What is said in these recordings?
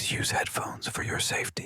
Please use headphones for your safety.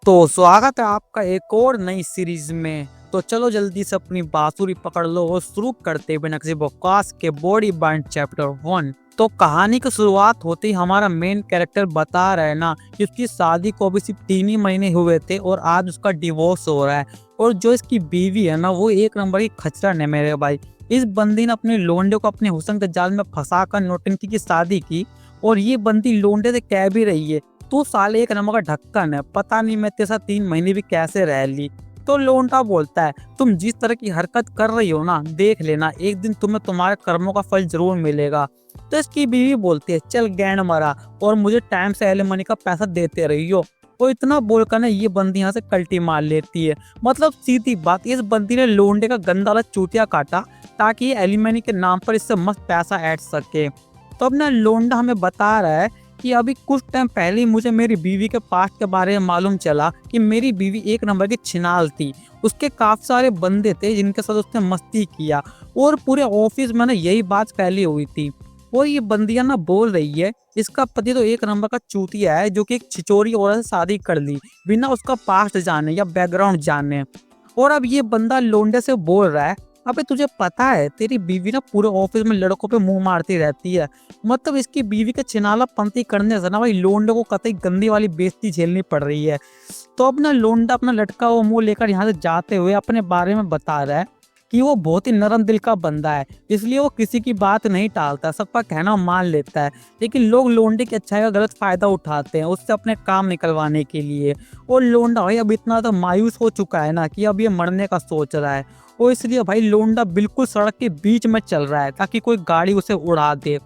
तो स्वागत है आपका एक और नई सीरीज में। तो चलो जल्दी से अपनी बांसुरी पकड़ लो और शुरू करते हैं बिना किसी बकवास के बॉडी बाइंड चैप्टर 1। तो कहानी की शुरुआत होते ही हमारा मेन कैरेक्टर बता रहा है ना कि उसकी शादी को अभी सिर्फ 3 ही महीने हुए थे और आज उसका डिवोर्स हो रहा है। और जो इसकी बीवी है ना वो एक नंबर की खच्चर है मेरे भाई। इस बंदी ने अपने लोंडे को अपने हुस्न के जाल में फंसा कर नौटंकी की शादी की और ये बंदी लोंडे से कह भी रही है तू साले एक नंबर का ढक्कन है, पता नहीं मैं तेरे साथ 3 महीने भी कैसे रह ली। तो लोंडा बोलता है तुम जिस तरह की हरकत कर रही हो ना देख लेना एक दिन तुम्हें तुम्हारे कर्मों का फल जरूर मिलेगा। तो इसकी बीवी बोलती है चल गैंड मरा और मुझे टाइम से एलिमनी का पैसा देते रही हो। वो इतना बोलकर ना ये बंदी यहाँ से कल्टी मार लेती है। मतलब सीधी बात इस बंदी ने लोंडे का गंदा वाला चूतिया काटा ताकि ये एलिमनी के नाम पर इससे मस्त पैसा ऐड सके। तो अब ना लोंडा हमें बता रहा है कि अभी कुछ टाइम पहले ही मुझे मेरी बीवी के पास्ट के बारे में मालूम चला कि मेरी बीवी एक नंबर की छिनाल थी। उसके काफी सारे बंदे थे जिनके साथ उसने मस्ती किया और पूरे ऑफिस में ना यही बात फैली हुई थी। और ये बंदियां ना बोल रही है इसका पति तो एक नंबर का चूतिया है जो कि एक छिचोरी औरत से शादी कर ली बिना उसका पास्ट जाने या बैकग्राउंड जाने। और अब ये बंदा लोंडे से बोल रहा है अबे तुझे पता है तेरी बीवी ना पूरे ऑफिस में लड़कों पे मुंह मारती रहती है। मतलब इसकी बीवी के छिनाला पंती करने से ना भाई लोंडे को कतई गंदी वाली बेइज्जती झेलनी पड़ रही है। तो अब ना लोंडा अपना लटका हुआ मुंह लेकर यहाँ से जाते हुए अपने बारे में बता रहा है कि वो बहुत ही नरम दिल का बंदा है, इसलिए वो किसी की बात नहीं टालता, सबका कहना मान लेता है। लेकिन लोग लोंडे की अच्छाई का गलत फायदा उठाते हैं उससे अपने काम निकलवाने के लिए। और लोंडा भाई अब इतना तो मायूस हो चुका है ना कि अब ये मरने का सोच रहा है और इसलिए भाई लोंडा बिल्कुल सड़क के बीच में चल रहा है ताकि कोई गाड़ी उसे उड़ा दे।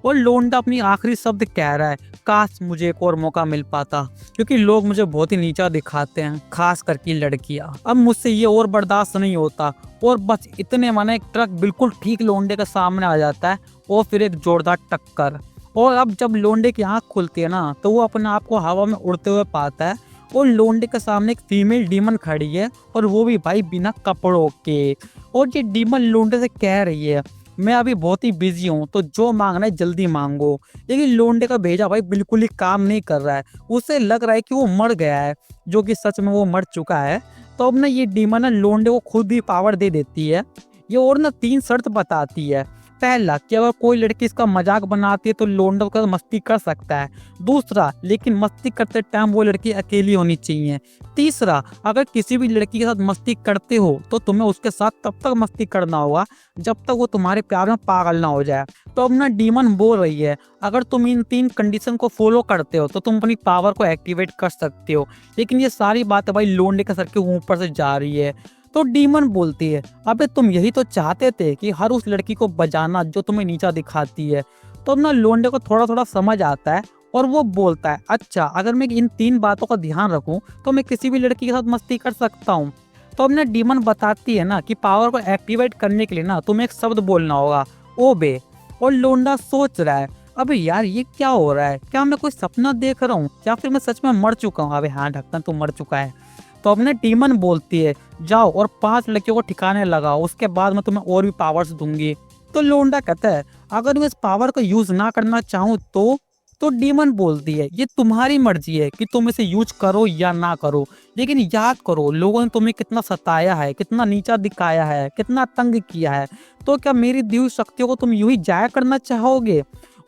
और लोंडा अपनी आखिरी शब्द कह रहा है काश मुझे एक और मौका मिल पाता क्योंकि लोग मुझे बहुत ही नीचा दिखाते हैं, खास करके लड़कियां। अब मुझसे ये और बर्दाश्त नहीं होता। और बस इतने माने एक ट्रक बिल्कुल ठीक लोंडे के सामने आ जाता है और फिर एक जोरदार टक्कर। और अब जब लोंडे की आंख खुलती है ना तो वो अपने आप को हवा में उड़ते हुए पाता है और लोंडे के सामने एक फीमेल डीमन खड़ी है और वो भी भाई बिना कपड़ों के। और ये डीमन लोंडे से कह रही है मैं अभी बहुत ही बिजी हूँ तो जो मांगना है जल्दी मांगो। लेकिन लोंडे का भेजा भाई बिल्कुल ही काम नहीं कर रहा है, उसे लग रहा है कि वो मर गया है जो कि सच में वो मर चुका है। तो अब ना ये डीमन ना लोंडे को खुद ही पावर दे देती है ये और ना 3 शर्त बताती है। पहला कि अगर कोई लड़की इसका मजाक बनाती है तो लोंडा का मस्ती कर सकता है। दूसरा लेकिन मस्ती करते टाइम वो लड़की अकेली होनी चाहिए। तीसरा अगर किसी भी लड़की के साथ मस्ती करते हो तो तुम्हें उसके साथ तब तक मस्ती करना होगा जब तक वो तुम्हारे प्यार में पागल ना हो जाए। तो अब ना डीमन बोल रही है अगर तुम इन 3 कंडीशन को फॉलो करते हो तो तुम अपनी पावर को एक्टिवेट कर सकते हो। लेकिन ये सारी बातें भाई लोंडे के सर के ऊपर से जा रही है। तो डीमन बोलती है अबे तुम यही तो चाहते थे कि हर उस लड़की को बजाना जो तुम्हें नीचा दिखाती है। तो अब ना लोंडे को थोड़ा थोड़ा समझ आता है और वो बोलता है अच्छा अगर मैं इन 3 बातों का ध्यान रखूं तो मैं किसी भी लड़की के साथ मस्ती कर सकता हूँ। तो अब ना डीमन बताती है ना कि पावर को एक्टिवेट करने के लिए ना तुम्हें एक शब्द बोलना होगा ओबे। और लोंडा सोच रहा है अबे यार ये क्या हो रहा है, क्या मैं कोई सपना देख रहा हूँ या फिर मैं सच में मर चुका हूँ। अबे हाँ ढक्कन तू मर चुका है। तो अब ना डीमन बोलती है जाओ और 5 लड़कियों को ठिकाने लगाओ उसके बाद मैं तुम्हें और भी पावर्स दूंगी। तो लोंडा कहता है अगर मैं इस पावर को यूज ना करना चाहूँ तो डीमन बोलती है ये तुम्हारी मर्जी है कि तुम इसे यूज करो या ना करो, लेकिन याद करो लोगों ने तुम्हें कितना सताया है, कितना नीचा दिखाया है, कितना तंग किया है। तो क्या मेरी दी हुई शक्तियों को तुम यूं ही जाया करना चाहोगे।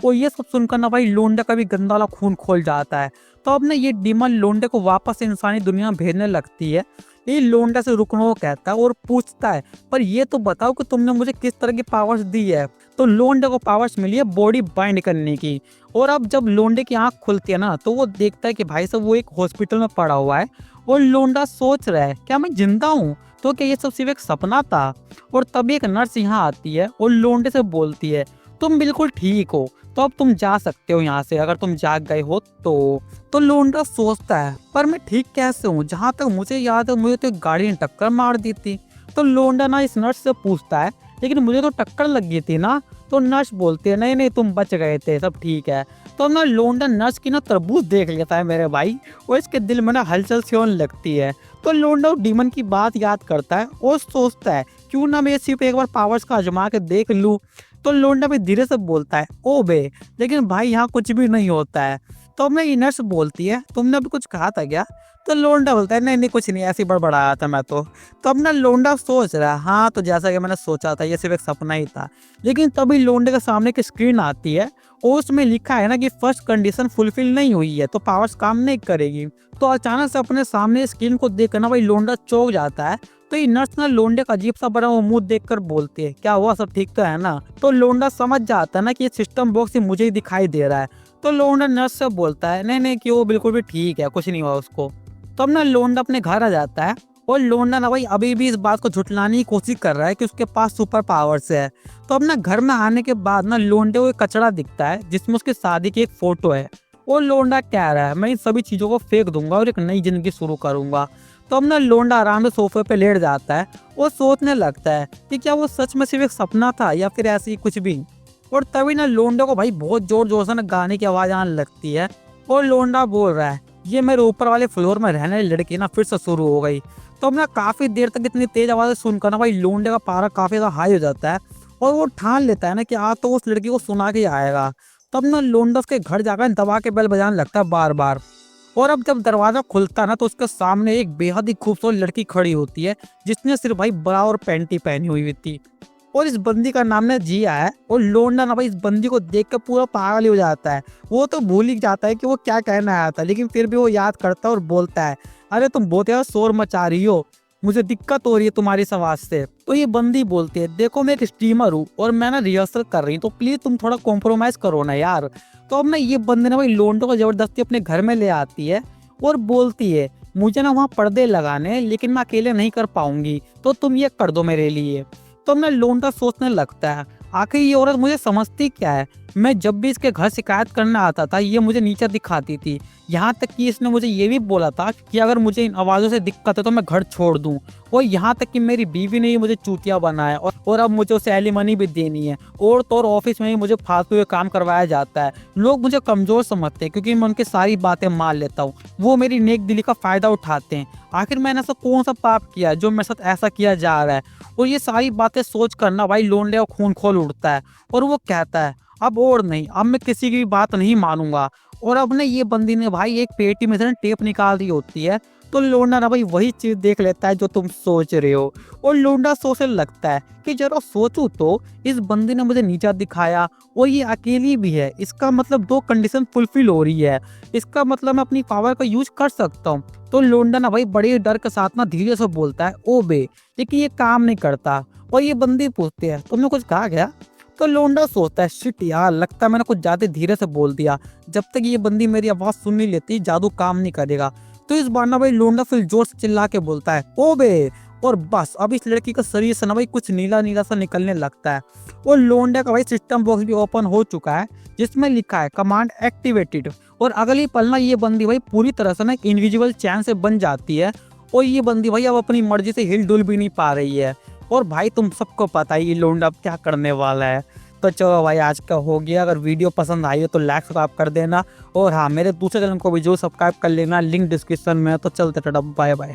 और ये सब सुनकर ना भाई लोंडा का भी गंदा वाला खून खोल जाता है। तो अब ना ये डीमन लोंडे को वापस इंसानी दुनिया में भेजने लगती है। ये लोंडा से रुकने को कहता है और पूछता है पर ये तो बताओ कि तुमने मुझे किस तरह की पावर्स दी है। तो लोंडे को पावर्स मिली है बॉडी बाइंड करने की। और अब जब लोंडे की आंख खुलती है ना तो वो देखता है कि भाई साहब वो एक हॉस्पिटल में पड़ा हुआ है और लोंडा सोच रहा है क्या मैं जिंदा हूँ, तो क्या ये सब सिर्फ एक सपना था। और तभी एक नर्स यहाँ आती है और लोंडे से बोलती है तुम बिल्कुल ठीक हो तो अब तुम जा सकते हो यहाँ से अगर तुम जाग गए हो तो लोंडा सोचता है पर मैं ठीक कैसे हूँ, जहाँ तक मुझे याद है मुझे तो एक गाड़ी ने टक्कर मार दी थी। तो लोंडा ना इस नर्स से पूछता है लेकिन मुझे तो टक्कर लग गई थी ना। तो नर्स बोलती है नहीं नहीं तुम बच गए थे सब ठीक है। तो अब ना लोंडा नर्स की ना तरबूज देख लेता है मेरे भाई और इसके दिल में ना हलचल सी होने लगती है। तो लोंडा डीमन की बात याद करता है और सोचता है क्यों ना मैं सिर्फ एक बार पावर्स का आजमा के देख लूँ। तो लोंडा भी धीरे से बोलता है ओ बे, लेकिन भाई यहाँ कुछ भी नहीं होता है। तो अब ना ये नर्स बोलती है तुमने अभी कुछ कहा था क्या? तो लोंडा बोलता है नहीं नहीं कुछ नहीं, ऐसे ही बड़बड़ाया था मैं तो। तो अब ना लोंडा सोच रहा है हाँ तो जैसा कि मैंने सोचा था ये सिर्फ एक सपना ही था। लेकिन तभी लोंडे के सामने की स्क्रीन आती है और उसमें लिखा है ना कि फर्स्ट कंडीशन फुलफिल नहीं हुई है तो पावर्स काम नहीं करेगी। तो अचानक से अपने सामने स्क्रीन को देख कर ना भाई लोंडा चौंक जाता है। तो ये नर्स ना लोंडे का अजीब सा बना हुआ मुंह देखकर बोलती है क्या हुआ, सब ठीक तो है ना? तो लोंडा समझ जाता है ना कि ये सिस्टम बॉक्स ही मुझे ही दिखाई दे रहा है। तो लोंडा नर्स से बोलता है नहीं नहीं कि वो बिल्कुल भी ठीक है, कुछ नहीं हुआ उसको। तो अब ना लोंडा अपने घर आ जाता है और लोंडा ना भाई अभी भी इस बात को झुठलाने की कोशिश कर रहा है कि उसके पास सुपर पावर्स है। तो अब ना घर में आने के बाद ना लोंडे को एक कचरा दिखता है जिसमें उसकी शादी की एक फोटो है। और लोंडा कह रहा है मैं इन सभी चीजों को फेंक दूंगा और एक नई जिंदगी शुरू करूंगा। तो अब ना लोंडा आराम से सोफे पे लेट जाता है और सोचने लगता है कि क्या वो सच में सिर्फ एक सपना था या फिर ऐसे ही कुछ भी। और तभी ना लोंडा को भाई बहुत जोर जोर से ना गाने की आवाज आने लगती है और लोंडा बोल रहा है ये मेरे ऊपर वाले फ्लोर में रहने वाली लड़की ना फिर से शुरू हो गई। तो अब ना काफी देर तक इतनी तेज आवाज सुनकर ना भाई लोंडे का पारा काफी ज्यादा हाई हो जाता है और वो ठान लेता है ना कि आज तो उस लड़की को सुना के आएगा। तब ना लोंडा उसके घर जाकर दबा के बेल बजाने लगता है बार बार। और अब जब दरवाजा खुलता है ना तो उसके सामने एक बेहद ही खूबसूरत लड़की खड़ी होती है जिसने सिर्फ भाई बरा और पैंटी पहनी हुई थी। और इस बंदी का नाम ना जिया है। और लोंडा ना भाई इस बंदी को देख कर पूरा पागल ही हो जाता है। वो तो भूल ही जाता है कि वो क्या कहना आया था, लेकिन फिर भी वो याद करता है और बोलता है अरे तुम बहुत यार शोर मचा रही हो, मुझे दिक्कत हो रही है तुम्हारी इस आवाज से। तो ये बंदी बोलती है देखो मैं एक स्ट्रीमर हूँ और मैं ना रिहर्सल कर रही हूँ तो प्लीज तुम थोड़ा कॉम्प्रोमाइज करो ना यार। तो अब ना ये बंदी ना भाई लोंडो को जबरदस्ती अपने घर में ले आती है और बोलती है मुझे ना वहाँ पर्दे लगाने हैं, लेकिन मैं अकेले नहीं कर पाऊंगी तो तुम ये कर दो मेरे लिए। तो मैं लोंडा सोचने लगता है आखिर ये औरत मुझे समझती क्या है। मैं जब भी इसके घर शिकायत करने आता था ये मुझे नीचे दिखाती थी। यहाँ तक कि इसने मुझे ये भी बोला था कि अगर मुझे इन आवाज़ों से दिक्कत है तो मैं घर छोड़ दूँ। और यहाँ तक कि मेरी बीवी ने ही मुझे चूतिया बनाया और अब मुझे उसे एलिमनी भी देनी है। और तो और ऑफिस में ही मुझे फालतू हुए काम करवाया जाता है। लोग मुझे कमज़ोर समझते हैं क्योंकि मैं उनकी सारी बातें मान लेता हूँ। वो मेरी नेक दिली का फ़ायदा उठाते हैं। आखिर मैंने ऐसा कौन सा पाप किया है जो मेरे साथ ऐसा किया जा रहा है। और ये सारी बातें सोच कर ना भाई लोंडे का खून खोल उठता है और वो कहता है अब और नहीं, अब मैं किसी की भी बात नहीं मानूंगा। और अब ना ये बंदी ने भाई एक पेटी में से टेप निकाल दी होती है। तो लोंडा ना भाई वही चीज देख लेता है जो तुम सोच रहे हो। और लोंडा सोचने लगता है कि जरा सोचूं तो इस बंदी ने मुझे नीचा दिखाया और ये अकेली भी है, इसका मतलब दो कंडीशन फुलफिल हो रही है, इसका मतलब मैं अपनी पावर का यूज कर सकता हूँ। तो लोंडा ना भाई बड़े डर के साथ ना धीरे से बोलता है ओ बे, लेकिन ये काम नहीं करता। और ये बंदी पूछती है तुमने कुछ कहा क्या? तो लोंडा सोचता है शिट यार, लगता है मैंने कुछ ज्यादा धीरे से बोल दिया। जब तक ये बंदी मेरी आवाज सुन नहीं लेती जादू काम नहीं करेगा। तो इस बार ना भाई लोंडा फिर जोर से चिल्ला के बोलता है ओ बे। और बस अब इस लड़की का शरीर से ना भाई कुछ नीला नीला सा निकलने लगता है। और लोंडा का भाई सिस्टम बॉक्स भी ओपन हो चुका है जिसमें लिखा है कमांड एक्टिवेटेड। और अगली पल ना ये बंदी भाई पूरी तरह से ना एक इनविजिबल चैन से बन जाती है। और ये बंदी भाई अब अपनी मर्जी से हिल डुल भी नहीं पा रही है। और भाई तुम सबको पता ही ये लोंडा अब क्या करने वाला है। तो चलो भाई आज का हो गया। अगर वीडियो पसंद आई हो तो लाइक सब्सक्राइब कर देना। और हाँ मेरे दूसरे चैनल को भी जो सब्सक्राइब कर लेना, लिंक डिस्क्रिप्शन में है। तो चलते टाटा बाय बाय।